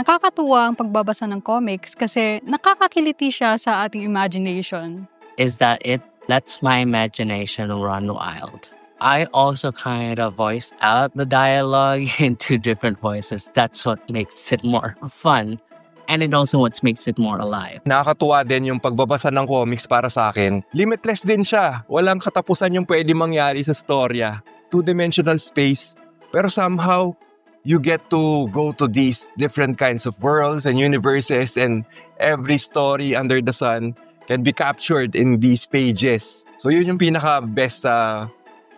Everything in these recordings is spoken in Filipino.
Nakakatuwa ang pagbabasa ng comics kasi nakakakiliti siya sa ating imagination. Is that it lets my imagination run wild. I also kind of voice out the dialogue in two different voices. That's what makes it more fun. And it also what makes it more alive. Nakakatuwa din yung pagbabasa ng comics para sa akin. Limitless din siya. Walang katapusan yung pwede mangyari sa storya. Two-dimensional space. Pero somehow, you get to go to these different kinds of worlds and universes, and every story under the sun can be captured in these pages. So yun yung pinaka-best sa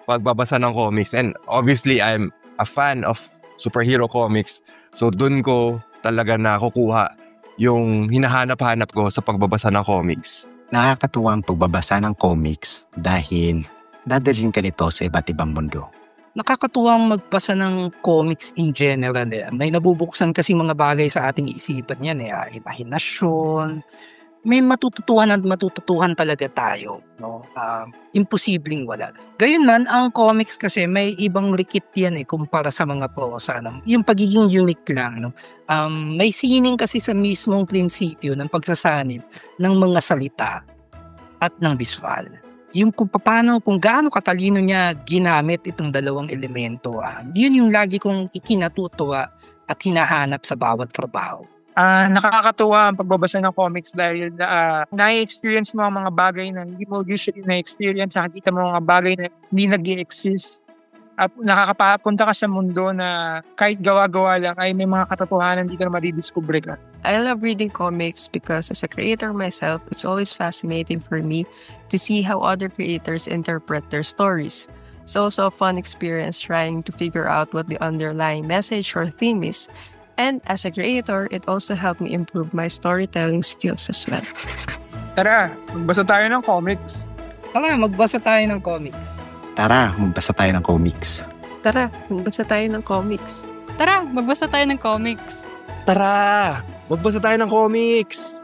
pagbabasa ng comics. And obviously, I'm a fan of superhero comics. So dun ko talaga nakukuha yung hinahanap-hanap ko sa pagbabasa ng comics. Nakakatuwa ang pagbabasa ng comics dahil dadalhin ka nito sa iba't ibang mundo. Nakakatuwang magbasa ng comics in general. May nabubuksan kasi mga bagay sa ating isipan yan. Imahinasyon. May matututuhan talaga tayo. No? Imposibleng wala. Gayunman, ang comics kasi may ibang likit yan kumpara sa mga prosa. No? Yung pagiging unique lang. No? May sining kasi sa mismong prinsipyo ng pagsasanib ng mga salita at ng visual. Yung kung gaano katalino niya ginamit itong dalawang elemento. Yun yung lagi kong ikinatutuwa at hinahanap sa bawat trabaho. Nakakatuwa ang pagbabasa ng comics dahil na-experience mo ang mga bagay na hindi mo usually na-experience. Nakakita mo ang mga bagay na hindi nag-i-exist. At nakakapunta ka sa mundo na kahit gawa-gawa lang ay may mga katotohanan dito na madidiscover ka. I love reading comics because as a creator myself, it's always fascinating for me to see how other creators interpret their stories. It's also a fun experience trying to figure out what the underlying message or theme is. And as a creator, it also helped me improve my storytelling skills as well. Tara, magbasa tayo ng comics. Tara, magbasa tayo ng comics. Tara, magbasa tayo ng comics. Tara, magbasa tayo ng comics. Tara, magbasa tayo ng comics. Tara! Magbasa tayo ng comics!